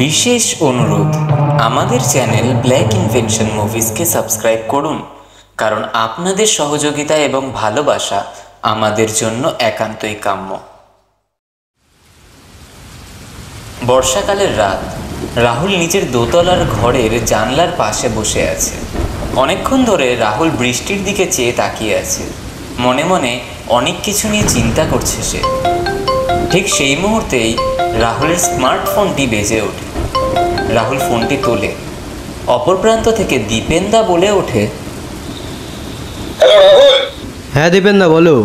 বিশেষ অনুরোধ, আমাদের চ্যানেল ব্ল্যাক ইনভেনশন মুভিজকে সাবস্ক্রাইব করুন, কারণ আপনাদের সহযোগিতা এবং ভালোবাসা আমাদের জন্য একান্তই কাম্য। বর্ষাকালের রাত। রাহুল নিজের দোতলার ঘরের জানলার পাশে বসে আছে। অনেকক্ষণ ধরে রাহুল বৃষ্টির দিকে চেয়ে তাকিয়ে আছে। মনে মনে অনেক কিছু নিয়ে চিন্তা করছে সে। ঠিক সেই মুহূর্তেই রাহুলের স্মার্টফোনটি বেজে ওঠে। রাহুল ফোনটি তোলে। অপর প্রান্ত থেকে দীপেনদা বলে ওঠে, হ্যালো রাহুল। হ্যাঁ দীপেনদা বলো।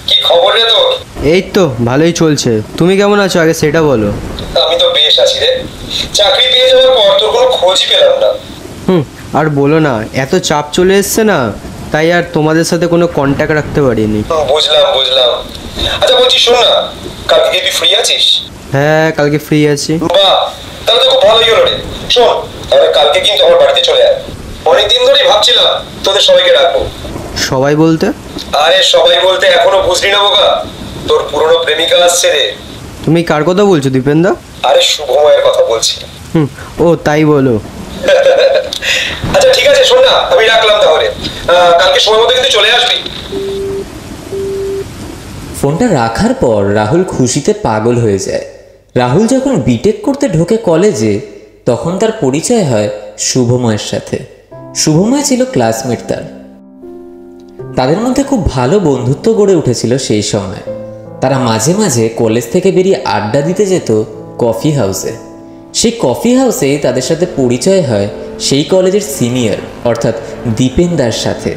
কি খবর রে তোর? এই তো ভালোই চলছে, তুমি কেমন আছো আগে সেটা বলো। আমি তো বেশ আছি রে। চাকরি পেয়ে যাওয়ার পর তোর কোনো খোঁজই পেলাম না। আর বলো না, এত চাপ চলে এসছে না, তাই আর তোমাদের সাথে কোনো কন্ট্যাক্ট রাখতে পারিনি। বুঝলাম। আচ্ছা বলছি শোন না, কালকে কি তুই ফ্রি আছিস? হ্যাঁ কালকে ফ্রি আছি। বাহ, তাহলে তো খুব ভালোই হলো রে। শোন, তাহলে কালকে কিন্তু আমার বাড়িতে চলে আয়। অনেকদিন ধরেই ভাবছিলাম তোদের সবাইকে ডাকবো। সবাই বলতে? আরে সবাই বলতে এখনো বুঝলি না বোকা, তোর পুরনো প্রেমিকা আসছে রে। তুমি কার কথা বলছো দীপেনদা? আরে শুভময়ের কথা বলছি। ও তাই বলো। আচ্ছা ঠিক আছে, শোন না, আমি রাখলাম তাহলে। কালকে সময় মতো কিন্তু চলে আসবি। ফোনটা রাখার পর রাহুল খুশিতে পাগল হয়ে যায়। রাহুল যখন বিটেক করতে ঢোকে কলেজে, তখন তার পরিচয় হয় শুভময়ের সাথে। শুভময় ছিল ক্লাসমেট তার। তাদের মধ্যে খুব ভালো বন্ধুত্ব গড়ে উঠেছিল সেই সময়। তারা মাঝে মাঝে কলেজ থেকে বেরিয়ে আড্ডা দিতে যেত কফি হাউসে। সেই কফি হাউসেই তাদের সাথে পরিচয় হয় সেই কলেজের সিনিয়র অর্থাৎ দীপেনদার সাথে।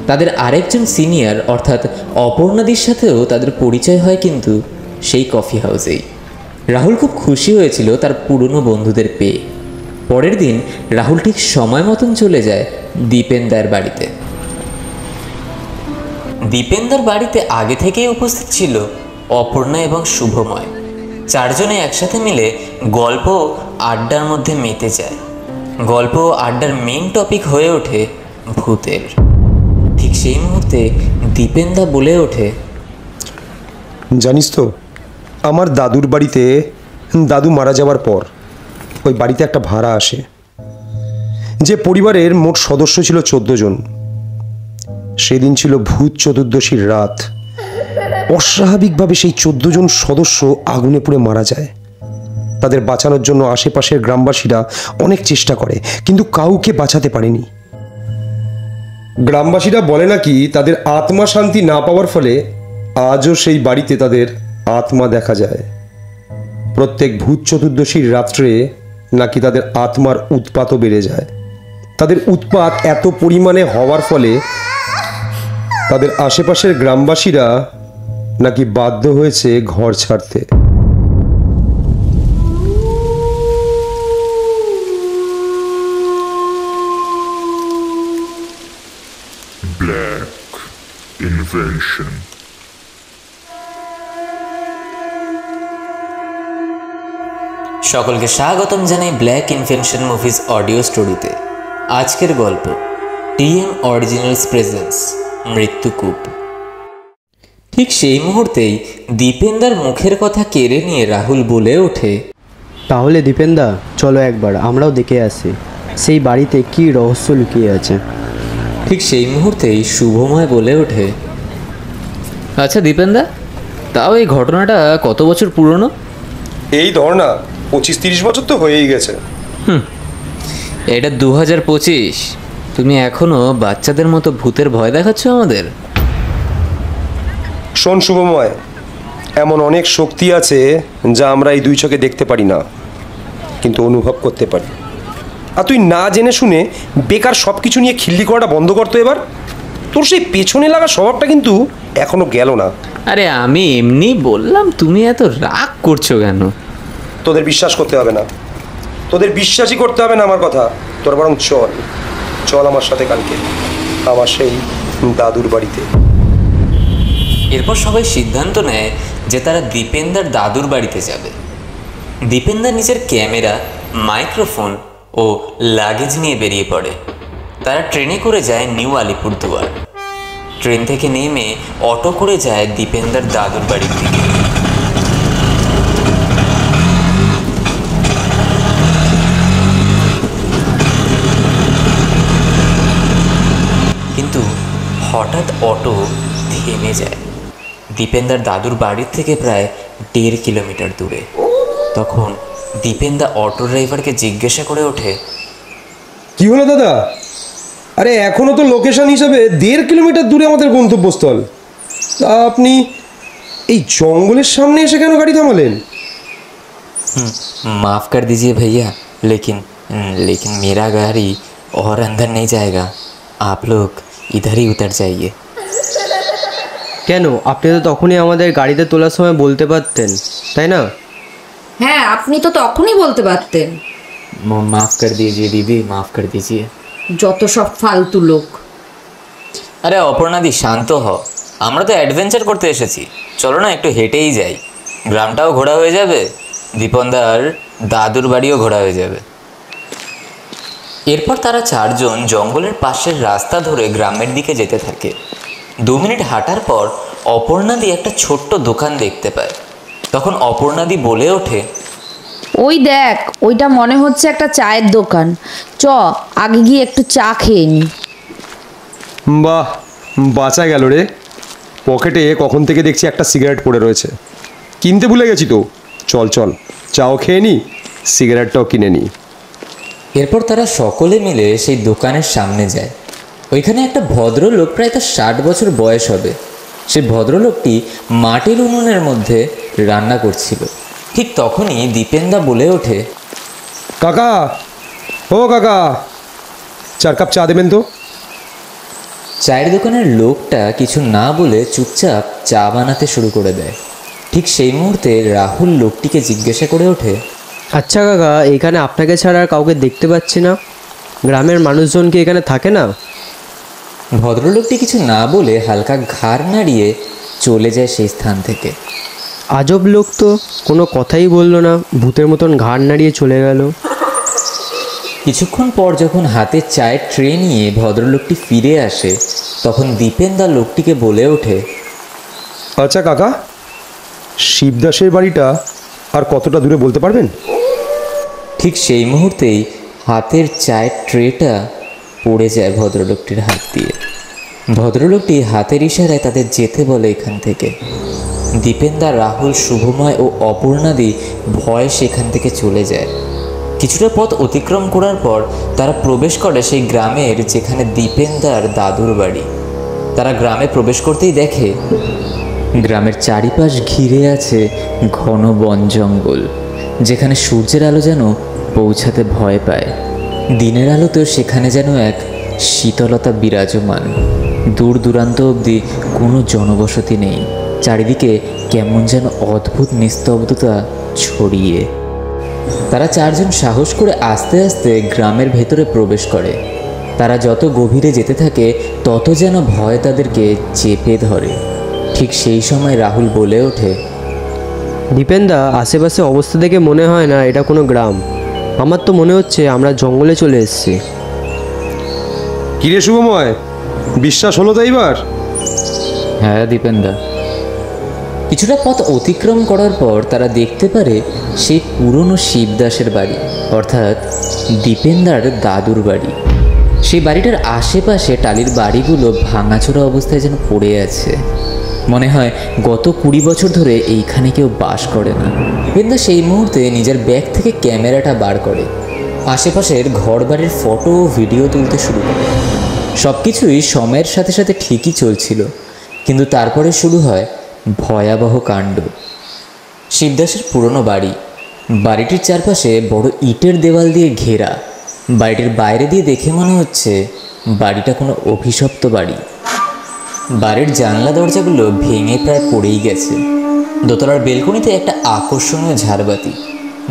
তাদের আরেকজন সিনিয়র অর্থাৎ অপর্ণাদির সাথেও তাদের পরিচয় হয় কিন্তু সেই কফি হাউসেই। রাহুল খুব খুশি হয়েছিল তার পুরনো বন্ধুদের পেয়ে। পরের দিন রাহুল ঠিক সময় মতন চলে যায় দীপেনদার বাড়িতে। দীপেনদার বাড়িতে আগে থেকেই উপস্থিত ছিল অপর্ণা এবং শুভময়। চারজনে একসাথে মিলে গল্প আড্ডার মধ্যে মেতে যায়। গল্প আড্ডার মেইন টপিক হয়ে ওঠে ভূতের। ঠিক সেই মুহূর্তে দীপেনদা বলে ওঠে, জানিস তো, আমার দাদুর বাড়িতে দাদু মারা যাওয়ার পর ওই বাড়িতে একটা ভাড়া আসে। যে পরিবারের মোট সদস্য ছিল 14 জন। সেদিন ছিল ভূত চতুর্দশীর রাত। অস্বাভাবিকভাবে সেই 14 জন সদস্য আগুনে পুড়ে মারা যায়। তাদের বাঁচানোর জন্য আশেপাশের গ্রামবাসীরা অনেক চেষ্টা করে, কিন্তু কাউকে বাঁচাতে পারেনি। গ্রামবাসীরা বলে নাকি তাদের আত্মা শান্তি না পাওয়ার ফলে আজও সেই বাড়িতে তাদের আত্মা দেখা যায়। প্রত্যেক ভূত চতুর্দশীর রাত্রে নাকি তাদের আত্মার উৎপাতও বেড়ে যায়। তাদের উৎপাত এত পরিমাণে হওয়ার ফলে তাদের আশেপাশের গ্রামবাসীরা নাকি বাধ্য হয়েছে ঘর ছাড়তে। Black Invention. সকলকে স্বাগতম জানাই ব্ল্যাক ইনভেনশন মুভিজ অডিও স্টোরিতে। আজকের গল্প টিএম অরিজিনালস প্রেজেন্স মৃত্যুকূপ। ঠিক সেই মুহূর্তেই দীপেনদার মুখের কথা কেড়ে নিয়ে রাহুল বলে ওঠে, তাহলে দীপেনদা চলো একবার আমরাও দেখে আসি সেই বাড়িতে কি রহস্য লুকিয়ে আছে। ঠিক সেই মুহূর্তেই শুভময় বলে ওঠে, আচ্ছা দীপেনদা, তাও এই ঘটনাটা কত বছর পুরনো? এই ধর না, 25-30 বছর তো হয়েই গেছে। এটা 2025, তুমি এখনো বাচ্চাদের মতো ভূতের ভয় দেখাচ্ছ আমাদের। শোন শুভময়, এমন অনেক শক্তি আছে যা আমরা এই দুই চোখে দেখতে পারি না, কিন্তু অনুভব করতে পারি। আর তুই না জেনে শুনে বেকার সব কিছু নিয়ে খিল্লি করাটা বন্ধ করতো এবার। তোর সেই পেছনে লাগা স্বভাবটা কিন্তু এখনো গেল না। আরে আমি এমনি বললাম, তুমি এত রাগ করছো কেন? তোদের বিশ্বাস করতে হবে না, তোদের বিশ্বাসই করতে হবে না আমার কথা। তোর বরং চল চল আমার সাথে কালকে আমার সেই দাদুর বাড়িতে। এরপর সবাই সিদ্ধান্ত নেয় যে তারা দীপেনদার দাদুর বাড়িতে যাবে। দীপেনদার নিজের ক্যামেরা, মাইক্রোফোন ও লাগেজ নিয়ে বেরিয়ে পড়ে। তারা ট্রেনে করে যায় নিউ আলিপুরদুয়ার। ট্রেন থেকে নেমে অটো করে যায় দীপেনদার দাদুর বাড়ির দিকে। অটো থেমে যায় দীপেনদার দাদুর বাড়ির থেকে প্রায় 1.5 কিলোমিটার দূরে। তখন দীপেনদা অটো ড্রাইভারকে জিজ্ঞাসা করে ওঠে, কি হলো দাদা? আরে এখনো তো লোকেশন হিসাবে 1.5 কিলোমিটার দূরে আমাদের গন্তব্যস্থল, তা আপনি এই জঙ্গলের সামনে এসে কেন গাড়ি থামালেন? माफ़ कर दीजिए भैया, लेकिन लेकिन मेरा गाड़ी और अंदर नहीं जाएगा, आप लोग इधर ही उतर जाइए। কেন, আপনি তো তখনই আমাদের গাড়িতে তোলার সময় বলতে পারতেন, তাই না? হ্যাঁ, আপনি তো তখনই বলতে পারতেন। माफ़ कर दीजिए दीदी, माफ़ कर दीजिए। যত সব ফালতু লোক। আরে অপর্ণাদি, শান্ত হও, আমরা তো অ্যাডভেঞ্চার করতে এসেছি, চলো না একটু হেঁটেই যাই, গ্রামটাও ঘোরা হয়ে যাবে, দীপনদার দাদুর বাড়িও ঘোরা হয়ে যাবে। এরপর তারা চারজন জঙ্গলের পাশের রাস্তা ধরে গ্রামের দিকে যেতে থাকে। 2 মিনিট হাঁটার পর অপর্ণাদি একটা ছোট্ট দোকান দেখতে পায়। তখন অপর্ণাদি বলে ওঠে, ওই দেখ, ওইটা মনে হচ্ছে একটা চায়ের দোকান, চ আগে গিয়ে একটু চা খেয়ে নি। বাহ, বাঁচা গেল রে। পকেটে কখন থেকে দেখছি একটা সিগারেট পড়ে রয়েছে, কিনতে ভুলে গেছি তো। চল চল, চাও খেয়ে নি, সিগারেটটাও কিনে নি। এরপর তারা সকলে মিলে সেই দোকানের সামনে যায়। ওইখানে একটা ভদ্রলোক, প্রায় তার 60 বছর বয়স হবে। সেই ভদ্রলোকটি মাটির উনুনের মধ্যে রান্না করছিল। ঠিক তখনই দীপেনদা বলে ওঠে, কাকা, ও কাকা, 4 কাপ চা দেবেন তো। চায়ের দোকানের লোকটা কিছু না বলে চুপচাপ চা বানাতে শুরু করে দেয়। ঠিক সেই মুহূর্তে রাহুল লোকটিকে জিজ্ঞাসা করে ওঠে, আচ্ছা কাকা, এখানে আপনাকে ছাড়া আর কাউকে দেখতে পাচ্ছি না, গ্রামের মানুষজন কি এখানে থাকে না? ভদ্রলোকটি কিছু না বলে হালকা ঘাড় নাড়িয়ে চলে যায় সেই স্থান থেকে। আজব লোক তো, কোনো কথাই বললো না, ভূতের মতন ঘাড় নাড়িয়ে চলে গেল। কিছুক্ষণ পর যখন হাতে চায়ের ট্রে নিয়ে ভদ্রলোকটি ফিরে আসে, তখন দীপেনদা লোকটিকে বলে ওঠে, আচ্ছা কাকা, শিবদাসের বাড়িটা আর কতটা দূরে বলতে পারবেন? ঠিক সেই মুহূর্তেই হাতের চায়ের ট্রেটা পড়ে যায় ভদ্রলোকটির হাত দিয়ে। ভদ্রলোকটি হাতের ইশারায় তাদের যেতে বলে এখান থেকে। দীপেনদা, রাহুল, শুভময় ও অপর্ণাদি ভয়ে সেখান থেকে চলে যায়। কিছুটা পথ অতিক্রম করার পর তারা প্রবেশ করে সেই গ্রামের যেখানে দীপেনদার দাদুর বাড়ি। তারা গ্রামে প্রবেশ করতেই দেখে গ্রামের চারিপাশ ঘিরে আছে ঘন বন জঙ্গল, যেখানে সূর্যের আলো যেন পৌঁছাতে ভয় পায়। দিনের আলোতেও সেখানে যেন এক শীতলতা বিরাজমান। দূর দূরান্ত অবধি কোনো জনবসতি নেই, চারিদিকে কেমন যেন অদ্ভুত নিস্তব্ধতা ছড়িয়ে। তারা চারজন সাহস করে আস্তে আস্তে গ্রামের ভেতরে প্রবেশ করে। তারা যত গভীরে যেতে থাকে তত যেন ভয় তাদেরকে চেপে ধরে। ঠিক সেই সময় রাহুল বলে ওঠে, দীপেনদা, আশেপাশে অবস্থা দেখে মনে হয় না এটা কোনো গ্রাম, আমার তো মনে হচ্ছে আমরা জঙ্গলে চলে এসেছি। কিরে শুভময়, বিশ্বাস হলো তো এইবার? হ্যাঁ দীপেনদা। কিছুটা পথ অতিক্রম করার পর তারা দেখতে পারে সেই পুরনো শিবদাসের বাড়ি, অর্থাৎ দীপেনদার দাদুর বাড়ি। সেই বাড়িটার আশেপাশে টালির বাড়িগুলো ভাঙাচোরা অবস্থায় যেন পড়ে আছে। মনে হয় গত 20 বছর ধরে এইখানে কেউ বাস করে না। দীপেনদা সেই মুহূর্তে নিজের ব্যাগ থেকে ক্যামেরাটা বার করে আশেপাশের ঘর বাড়ির ফটো ও ভিডিও তুলতে শুরু করে। সব কিছুই সময়ের সাথে সাথে ঠিকই চলছিল, কিন্তু তারপরে শুরু হয় ভয়াবহ কাণ্ড। শিবদাসের পুরনো বাড়ি, বাড়িটির চারপাশে বড় ইটের দেওয়াল দিয়ে ঘেরা। বাড়িটির বাইরে দিয়ে দেখে মনে হচ্ছে বাড়িটা কোনো অভিশপ্ত বাড়ি। বাড়ির জানলা দরজাগুলো ভেঙে প্রায় পড়েই গেছে। দোতলার বেলকনিতে একটা আকর্ষণীয় ঝাড়বাতি,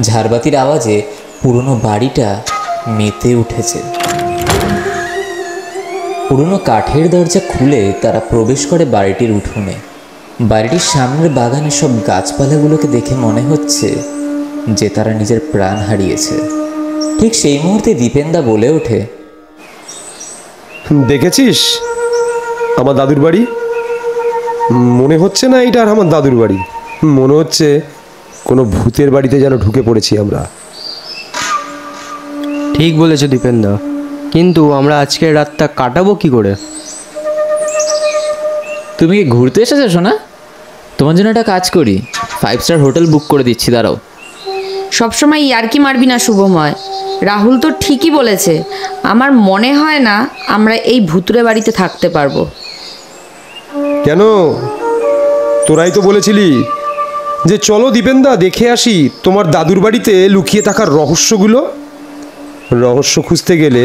ঝাড়বাতির আওয়াজে পুরনো বাড়িটা মেতে উঠেছে। পুরনো কাঠের দরজা খুলে তারা প্রবেশ করে বাড়িটির উঠোনে। বাড়িটির সামনের বাগানের সব গাছপালাগুলোকে দেখে মনে হচ্ছে যে তারা নিজের প্রাণ হারিয়েছে। ঠিক সেই মুহূর্তে দীপেনদা বলে ওঠে, দেখেছিস আমার দাদুর বাড়ি? মনে হচ্ছে না এটা আর আমার দাদুর বাড়ি, মনে হচ্ছে কোনো ভূতের বাড়িতে যেন ঢুকে পড়েছি আমরা। ঠিক বলেছো দীপেনদা, কিন্তু আমরা আজকের রাতটা কাটাবো কি করে? তুমি কি ঘুরতে এসেছো সোনা? তোমার জন্য একটা কাজ করি, 5 স্টার হোটেল বুক করে দিচ্ছি, দাঁড়াও। সবসময় ইয়ার্কি মারবি না শুভময়। রাহুল তো ঠিকই বলেছে, আমার মনে হয় না আমরা এই ভুতুরে বাড়িতে থাকতে পারবো। কেন? তোরাই তো বলেছিলি যে চলো দীপেনদা দেখে আসি তোমার দাদুর বাড়িতে লুকিয়ে থাকার রহস্যগুলো। রহস্য খুঁজতে গেলে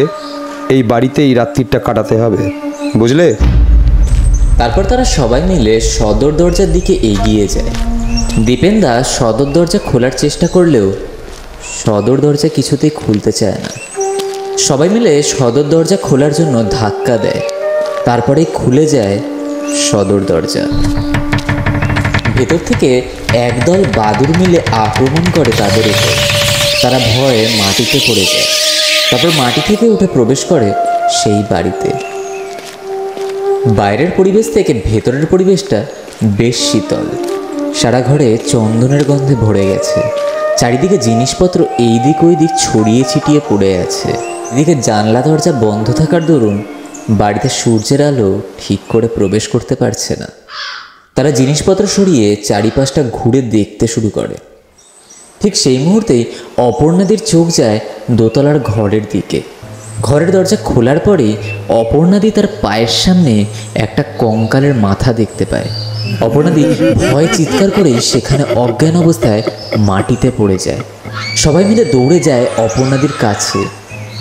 এই বাড়িতেই রাত্রিটা কাটাতে হবে, বুঝলে? তারপর তারা সবাই মিলে সদর দরজার দিকে এগিয়ে যায়। দীপেনদা সদর দরজা খোলার চেষ্টা করলেও সদর দরজা কিছুতেই খুলতে চায় না। সবাই মিলে সদর দরজা খোলার জন্য ধাক্কা দেয়, তারপরেই খুলে যায় সদর দরজা। ভেতর থেকে একদল বাদুড় মিলে আক্রমণ করে তাদের উপর। তারা ভয়ে মাটিতে পড়ে যায়, তারপর মাটি থেকে উঠে প্রবেশ করে সেই বাড়িতে। বাইরের পরিবেশ থেকে ভেতরের পরিবেশটা বেশ শীতল। সারা ঘরে চন্দনের গন্ধে ভরে গেছে। চারিদিকে জিনিসপত্র এই দিক ওই দিক ছড়িয়ে ছিটিয়ে পড়ে আছে। এদিকে জানলা দরজা বন্ধ থাকার দরুন বাড়িতে সূর্যের আলো ঠিক করে প্রবেশ করতে পারছে না। তারা জিনিসপত্র সরিয়ে চারিপাশটা ঘুরে দেখতে শুরু করে। ঠিক সেই মুহূর্তেই অপর্ণাদির চোখ যায় দোতলার ঘরের দিকে। ঘরের দরজা খোলার পরেই অপর্ণাদি তার পায়ের সামনে একটা কঙ্কালের মাথা দেখতে পায়। অপর্ণাদি ভয়ে চিৎকার করেই সেখানে অজ্ঞান অবস্থায় মাটিতে পড়ে যায়। সবাই মিলে দৌড়ে যায় অপর্ণাদির কাছে।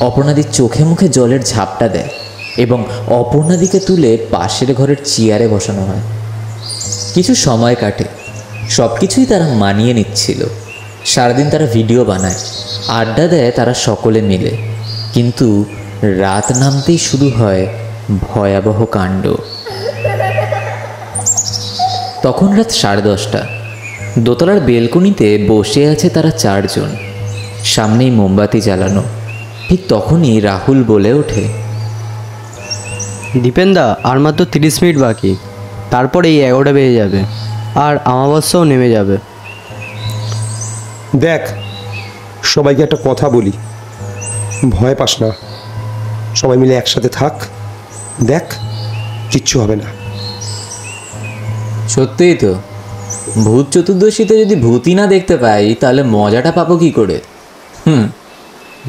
অপর্ণাদির চোখে মুখে জলের ঝাপটা দেয় এবং অপর্ণাদিকে তুলে পাশের ঘরের চেয়ারে বসানো হয়। কিছু সময় কাটে, সব কিছুই তারা মানিয়ে নিচ্ছিল। সারাদিন তারা ভিডিও বানায়, আড্ডা দেয় তারা সকলে মিলে। কিন্তু রাত নামতেই শুরু হয় ভয়াবহ কাণ্ড। তখন রাত 10:30। দোতলার বেলকনিতে বসে আছে তারা 4 জন, সামনেই মোমবাতি জ্বালানো। ঠিক তখনই রাহুল বলে ওঠে, দীপেনদা আর মাত্র 30 মিনিট বাকি, তারপরেই 11টা বেজে যাবে আর আমাবস্যাও নেমে যাবে। দেখ, সবাইকে একটা কথা বলি, ভয় পাস না, সবাই মিলে একসাথে থাক, দেখ কিচ্ছু হবে না। সত্যিই তো, ভূত চতুর্দশীতে যদি ভূতই না দেখতে পাই তাহলে মজাটা পাবো কি করে?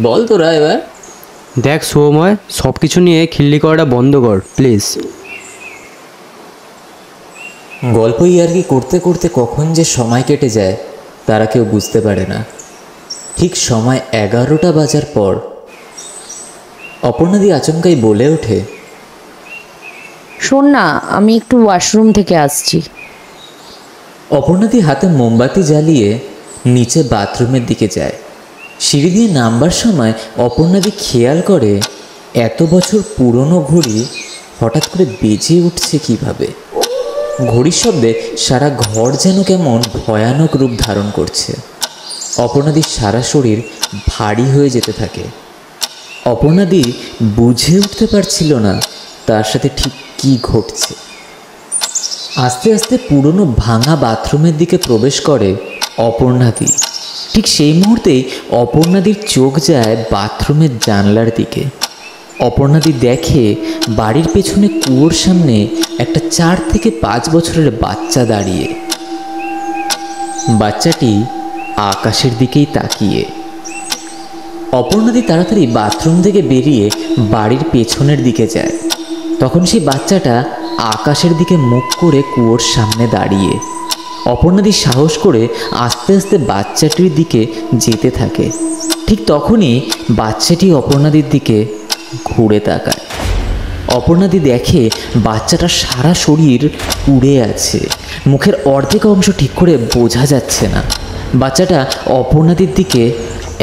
বল তোরা এবার। দেখ শুভময়, সব কিছু নিয়ে খিল্লি করাটা বন্ধ কর প্লিজ। গল্প ইয়ার্কি করতে করতে কখন যে সময় কেটে যায় তারা কেউ বুঝতে পারে না। ঠিক সময় 11টা বাজার পর অপর্ণাদি আচমকাই বলে ওঠে, শোন না, আমি একটু ওয়াশরুম থেকে আসছি। অপর্ণাদি হাতে মোমবাতি জ্বালিয়ে নিচে বাথরুমের দিকে যায়। সিঁড়ি দিয়ে নামবার সময় অপর্ণাদি খেয়াল করে এত বছর পুরনো ঘড়ি হঠাৎ করে বেজে উঠছে কিভাবে। ঘড়ির শব্দে সারা ঘর যেন কেমন ভয়ানক রূপ ধারণ করছে। অপর্ণাদির সারা শরীর ভারী হয়ে যেতে থাকে। অপর্ণাদি বুঝে উঠতে পারছিল না তার সাথে ঠিক কী ঘটছে। আস্তে আস্তে পুরনো ভাঙা বাথরুমের দিকে প্রবেশ করে অপর্ণাদি। ঠিক সেই মুহূর্তেই অপর্ণাদির চোখ যায় বাথরুমের জানলার দিকে। অপর্ণাদি দেখে বাড়ির পেছনে কুয়োর সামনে একটা 4 থেকে 5 বছরের বাচ্চা দাঁড়িয়ে। বাচ্চাটি আকাশের দিকেই তাকিয়ে। অপর্ণাদি তাড়াতাড়ি বাথরুম থেকে বেরিয়ে বাড়ির পেছনের দিকে যায়। তখন সেই বাচ্চাটা আকাশের দিকে মুখ করে কুয়োর সামনে দাঁড়িয়ে। অপর্ণাদি সাহস করে আস্তে আস্তে বাচ্চাটির দিকে যেতে থাকে। ঠিক তখনই বাচ্চাটি অপর্ণাদির দিকে ঘুরে তাকায়। অপর্ণাদি দেখে বাচ্চাটা সারা শরীর পুড়ে আছে, মুখের অর্ধেক অংশ ঠিক করে বোঝা যাচ্ছে না। বাচ্চাটা অপর্ণাদির দিকে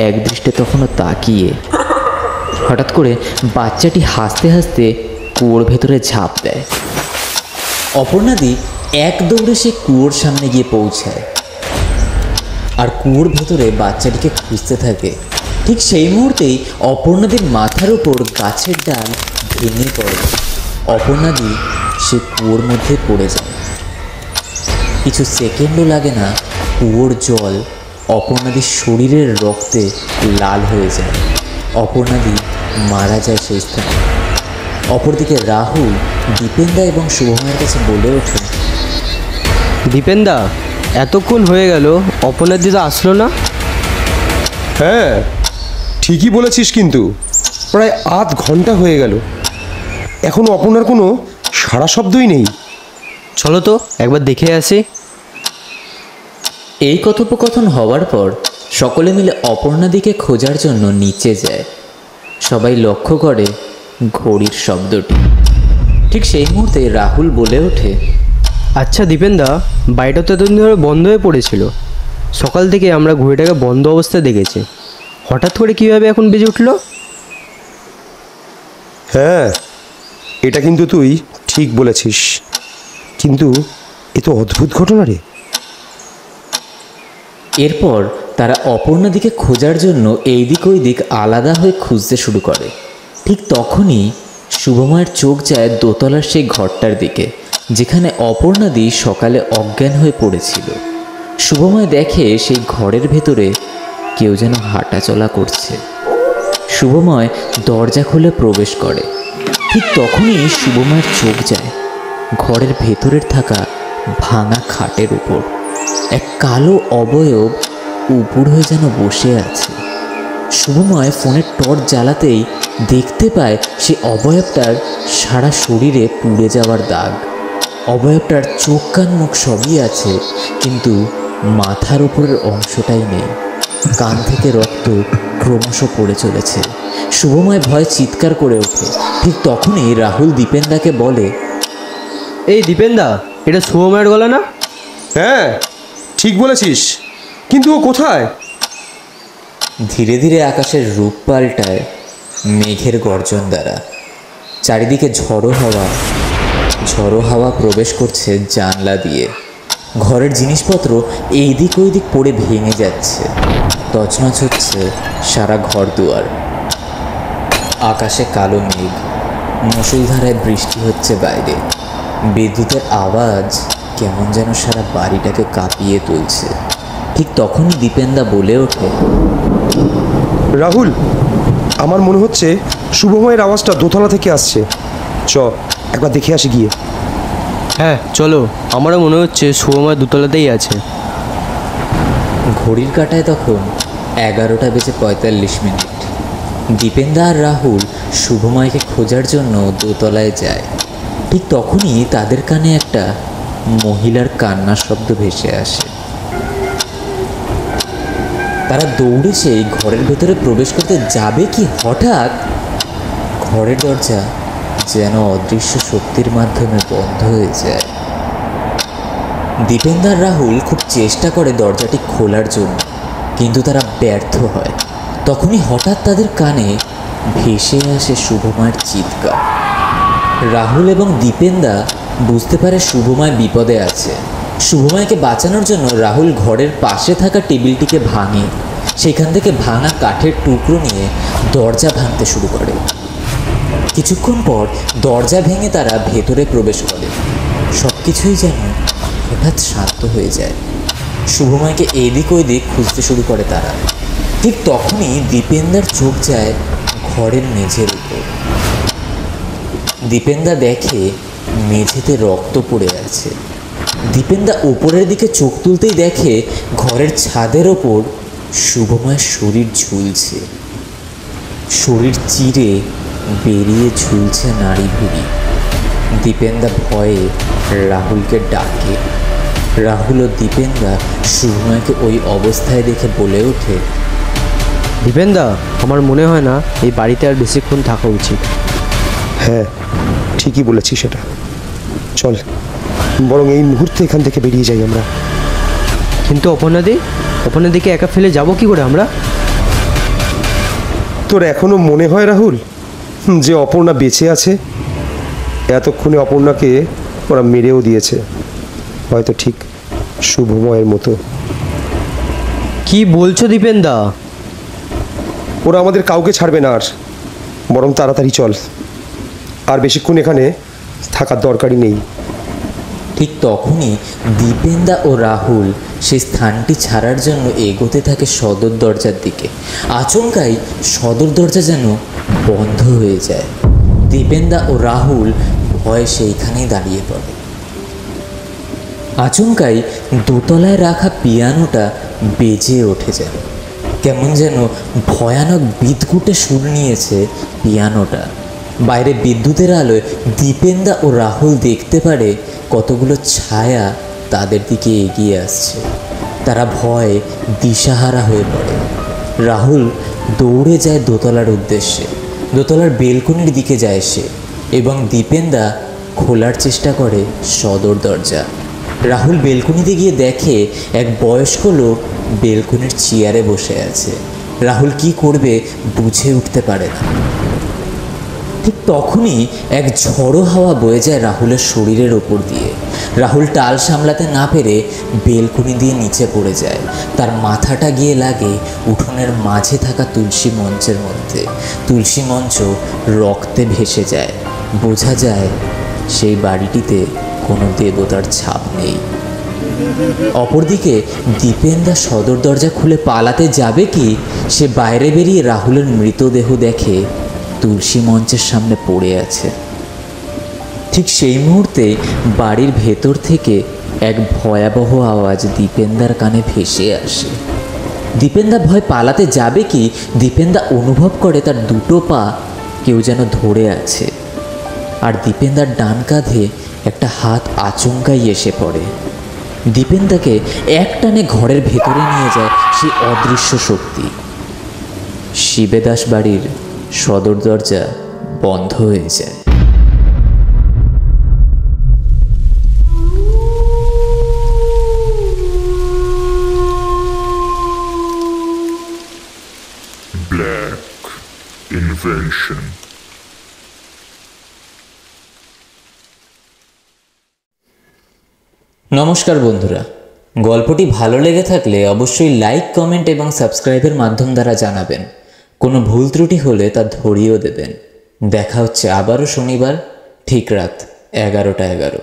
একদৃষ্টে তখনও তাকিয়ে। হঠাৎ করে বাচ্চাটি হাসতে হাসতে কুয়োর ভেতরে ঝাঁপ দেয়। অপর্ণাদি এক দৌড়ে সে কুয়োর সামনে গিয়ে পৌঁছায় আর কুয়োর ভেতরে বাচ্চাটিকে খুঁজতে থাকে। ঠিক সেই মুহূর্তেই অপর্ণাদির মাথার উপর গাছের ডাল ভেঙে পড়ে। অপর্ণাদি সে কুয়োর মধ্যে পড়ে যায়। কিছু সেকেন্ডও লাগে না, কুয়োর জল অপর্ণাদির শরীরের রক্তে লাল হয়ে যায়। অপর্ণাদি মারা যায় সেই স্থানে। অপরদিকে রাহুল দীপেনদা এবং শুভময়ের কাছে বলে ওঠে, দীপেনদা, এতক্ষণ হয়ে গেল, অপর্ণাদি তো আসলো না। হ্যাঁ, ঠিকই বলেছিস, কিন্তু প্রায় আধ ঘন্টা হয়ে গেল, এখনও অপর্ণার কোনো সাড়া শব্দই নেই। চলো তো একবার দেখে আসি। এই কথোপকথন হওয়ার পর সকলে মিলে অপর্ণাদিকে খোঁজার জন্য নিচে যায়। সবাই লক্ষ্য করে ঘড়ির শব্দটি। ঠিক সেই মুহূর্তে রাহুল বলে ওঠে, আচ্ছা দীপেনদা, বাড়িটা তো এতদিন ধরে বন্ধ হয়ে পড়েছিল। সকাল থেকে আমরা ঘড়িটাকে বন্ধ অবস্থায় দেখেছি, হঠাৎ করে কীভাবে এখন বেজে উঠলো? হ্যাঁ, এটা কিন্তু তুই ঠিক বলেছিস, কিন্তু এ তো অদ্ভুত ঘটনা রে। এরপর তারা অপর্ণাদিকে খোঁজার জন্য এই দিক ওই দিক আলাদা হয়ে খুঁজতে শুরু করে। ঠিক তখনই শুভময়ের চোখ যায় দোতলার সেই ঘরটার দিকে, যেখানে অপর্ণাদি সকালে অজ্ঞান হয়ে পড়েছিল। শুভময় দেখে সেই ঘরের ভেতরে কেউ যেন হাঁটাচলা করছে। শুভময় দরজা খুলে প্রবেশ করে। ঠিক তখনই শুভময়ের চোখ যায় ঘরের ভেতরের থাকা ভাঙা খাটের উপর এক কালো অবয়ব উপুড় হয়ে যেন বসে আছে। শুভময় ফোনের টর্চ জ্বালাতেই দেখতে পায় সে অবয়বটার সারা শরীরে পুড়ে যাওয়ার দাগ। অবয়বটার চোখ কান মুখ সবই আছে, কিন্তু মাথার উপরের অংশটাই নেই। কান থেকে রক্ত ক্রমশ পড়ে চলেছে। শুভময় ভয়ে চিৎকার করে ওঠে। ঠিক তখনই রাহুল দীপেনদাকে বলে, এই দীপেনদা, এটা শুভময়ের গলা না? হ্যাঁ, ঠিক বলেছিস, কিন্তু ও কোথায়? ধীরে ধীরে আকাশের রূপ পাল্টায় মেঘের গর্জন দ্বারা। চারিদিকে ঝড়ো হাওয়া প্রবেশ করছে জানলা দিয়ে। ঘরের জিনিসপত্র এই দিক ওই দিক পড়ে ভেঙে যাচ্ছে। তছনছ হচ্ছে সারা ঘর দুয়ার। আকাশে কালো মেঘ, মুষলধারায় বৃষ্টি হচ্ছে বাইরে। বিদ্যুতের আওয়াজ কেমন যেন সারা বাড়িটাকে কাঁপিয়ে তুলছে। ঠিক তখনই দীপেনদা বলে ওঠে, রাহুল, আমার মনে হচ্ছে শুভময়ের আওয়াজটা দোতলা থেকে আসছে। চ একবার দেখে আসি গিয়ে। হ্যাঁ চলো, আমারও মনে হচ্ছে শুভময় দুতলাতেই আছে। ঘড়ির কাঁটায় তখন 11:45। দীপেনদা আর রাহুল শুভময়কে খোঁজার জন্য দোতলায় যায়। ঠিক তখনই তাদের কানে একটা মহিলার কান্নার শব্দ ভেসে আসে। তারা দৌড়ে সেই ঘরের ভেতরে প্রবেশ করতে যাবে কি হঠাৎ ঘরের দরজা যেন অদৃশ্য শক্তির মাধ্যমে বন্ধ হয়ে যায়। দীপেনদার রাহুল খুব চেষ্টা করে দরজাটি খোলার জন্য, কিন্তু তারা ব্যর্থ হয়। তখনই হঠাৎ তাদের কানে ভেসে আসে শুভময়ের চিৎকার। রাহুল এবং দীপেনদা বুঝতে পারে শুভময় বিপদে আছে। শুভময়কে বাঁচানোর জন্য রাহুল ঘরের পাশে থাকা টেবিলটিকে ভাঙে। সেখান থেকে ভাঙা কাঠের টুকরো নিয়ে দরজা ভাঙতে শুরু করে। কিছুক্ষণ পর দরজা ভেঙে তারা ভেতরে প্রবেশ করে। সব কিছুই যেন হঠাৎ শান্ত হয়ে যায়। শুভময়কে এদিক ওই দিক খুঁজতে শুরু করে তারা। ঠিক তখনই দীপেনদার চোখ যায় ঘরের মেঝের উপর। দীপেনদা দেখে মেঝেতে রক্ত পড়ে আছে। দীপেনদা উপরের দিকে চোখ তুলতেই দেখে ঘরের ছাদের ওপর শুভময়ের শরীর ঝুলছে। শরীর চিরে বেরিয়ে ঝুলছে নাড়ি ভুড়ি। দীপেনদা ভয়ে রাহুলকে ডাকে। রাহুল ও দীপেনদা শুভময়কে ওই অবস্থায় দেখে বলে ওঠে, দীপেনদা, আমার মনে হয় না এই বাড়িতে আর বেশিক্ষণ থাকা উচিত। হ্যাঁ, ঠিকই বলেছি সেটা। চল বরং এই মুহূর্তে এখান থেকে বেরিয়ে যাই আমরা। কিন্তু অপর্ণাদিকে একা ফেলে যাব কি করে আমরা? তোর এখনো মনে হয় রাহুল যে অপর্ণা বেঁচে আছে? এতক্ষণে অপর্ণাকে ওরা মেরেও দিয়েছে, হয়তো ঠিক শুভময়ের মতো। কি বলছো দীপেনদা? ওরা আমাদের কাউকে ছাড়বে না আর, বরং তাড়াতাড়ি চল, আর বেশিক্ষণ এখানে থাকার দরকারই নেই। ঠিক তখনই দীপেনদা ও রাহুল সেই স্থানটি ছাড়ার জন্য এগোতে থাকে সদর দরজার দিকে। আচমকাই সদর দরজা যেন বন্ধ হয়ে যায়। দীপেনদা ও রাহুল ভয়ে সেইখানেই দাঁড়িয়ে পড়ে। আচমকাই দোতলায় রাখা পিয়ানোটা বেজে ওঠে, যেন কেমন যেন ভয়ানক বিদঘুটে সুর নিয়েছে পিয়ানোটা। বাইরে বিদ্যুতের আলোয় দীপেন্দা ও রাহুল দেখতে পারে কতগুলো ছায়া তাদের দিকে এগিয়ে আসছে। তারা ভয়ে দিশাহারা হয়ে পড়ে। রাহুল দৌড়ে যায় দোতলার উদ্দেশ্যে। দোতলার বেলকনির দিকে যায় সে, এবং দীপেন্দা খোলার চেষ্টা করে সদর দরজা। রাহুল বেলকনিতে গিয়ে দেখে এক বয়স্ক লোক বেলকনির চেয়ারে বসে আছে। রাহুল কি করবে বুঝে উঠতে পারে না। ঠিক তখনই এক ঝড়ো হাওয়া বয়ে যায় রাহুলের শরীরের ওপর দিয়ে। রাহুল টাল সামলাতে না পেরে বেলকনি দিয়ে নিচে পড়ে যায়। তার মাথাটা গিয়ে লাগে উঠোনের মাঝে থাকা তুলসী মঞ্চের মধ্যে। তুলসী মঞ্চ রক্তে ভেসে যায়। বোঝা যায় সেই বাড়িটিতে কোনো দেবতার ছাপ নেই। অপরদিকে দীপেন্দা সদর দরজা খুলে পালাতে যাবে কি, সে বাইরে বেরিয়ে রাহুলের মৃতদেহ দেখে তুলসী মঞ্চের সামনে পড়ে আছে। ঠিক সেই মুহূর্তে বাড়ির ভেতর থেকে এক ভয়াবহ আওয়াজ দীপেন্দার কানে ভেসে আসে। দীপেন্দা ভয় পালাতে যাবে কি, দীপেন্দা অনুভব করে তার দুটো পা কেউ যেন ধরে আছে, আর দীপেন্দার ডান কাঁধে একটা হাত আচমকাই এসে পড়ে। দীপেন্দাকে একটানে ঘরের ভেতরে নিয়ে যায় সেই অদৃশ্য শক্তি। শিবেদাস বাড়ির সদর দরজা বন্ধ হয়ে যায়। Black Invention. নমস্কার বন্ধুরা, গল্পটি ভালো লেগে থাকলে অবশ্যই লাইক, কমেন্ট এবং সাবস্ক্রাইবের মাধ্যম দ্বারা জানাবেন। কোনো ভুল ত্রুটি হলে তা ধরিয়েও দেবেন। দেখা হচ্ছে আবারও শনিবার ঠিক রাত 11:11।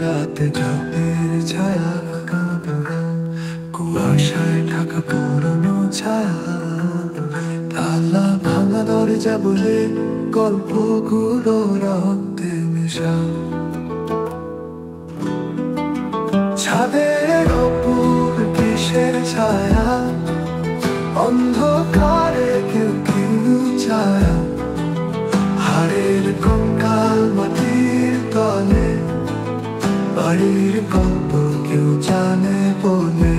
রাতে ঝড়ের ছায়া, কুয়াশায় ঢাকা পুরনো ছায়া, তালা ভাঙা দরজা বলে গল্পগুলো রক্তে মেশা, ছাদের ওপর কিসের ছায়া, অন্ধকারে কেউ কেউ ছায়া, হাড়ের কঙ্কাল মাটির তলে, বাড়ির গল্প কেউ জানে বলে,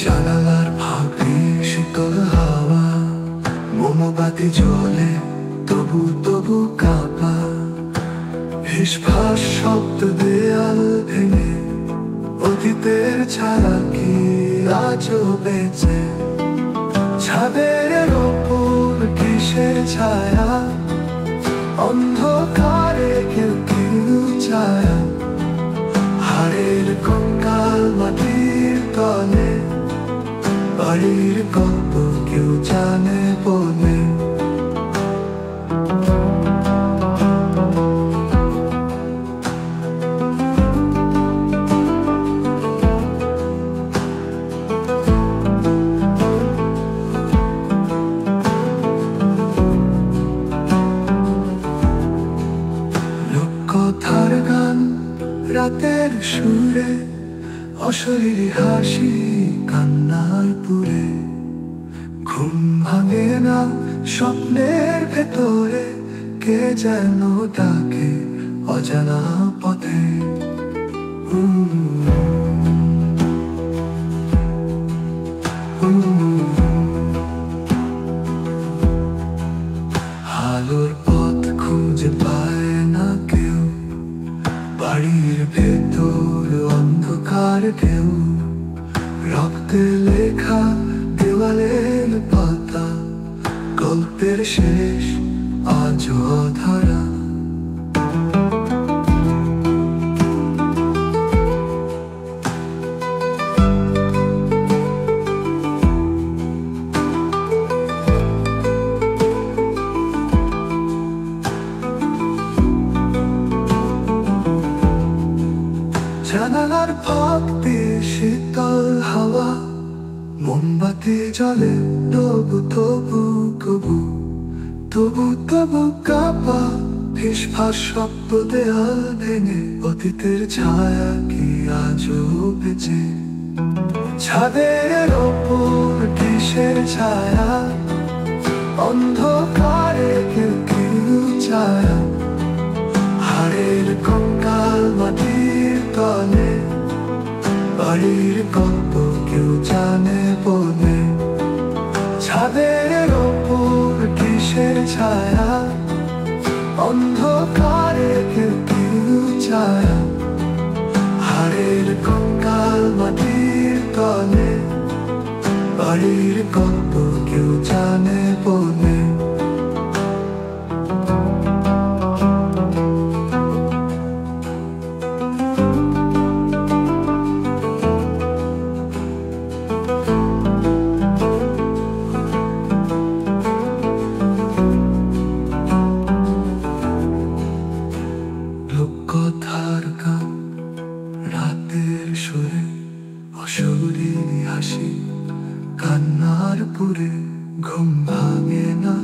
জানালার ফাঁকে শীতল হাওয়া, মোমবাতি জ্বলে তবু তবু কাঁপা, ফিসফাস শব্দ দেয়াল ভেঙে, অতীতের ছায়া কি আজও বেঁচে, ছাদের ওপর কিসের ছায়া, অন্ধকারে কেউ কেউ ছায়া, হাড়ের কঙ্কাল মাটির তলে, বাড়ির গল্প কেউ জানে বলে। লোককথার গান রাতের সুরে, অশরীরী হাসি কান্নার পুরে, ঘুম ভাঙে না স্বপ্নের ভেতরে, কে যেন ডাকে অজানা পথে। আলোর পথ খুঁজে পায় না কেউ, বাড়ির ভেতর অন্ধকার ঢেউ, রক্তে লেখা দেওয়ালের পাতা, গল্পের শেষ আজও অধরা। জানালার ফাঁক দিয়ে শীতল হাওয়া, মোমবাতি জ্বলে তবু তবু কবু, তবু তবু কাপা ফিসফাস শব্দ দেয়াল ভেঙে, অতীতের ছায়া কি আজও বেঁচে? ছাদের ওপর কিসের ছায়া, অন্ধকারে কেউ কেউ ছায়া, হাড়ের কঙ্কাল মাটির তলে, বাড়ির গল্প কেউ জানে বলে। ছাদের ওপর কিসের ছায়া, অন্ধকারে কেউ কেউ ছায়া, হাড়ের কঙ্কাল মাটির তলে, বাড়ির গল্প কেউ জানে বলে। লোককথার গান, রাতের সুরে, অশরীরী হাসি, কান্নার পুরে ঘুম ভাঙে না।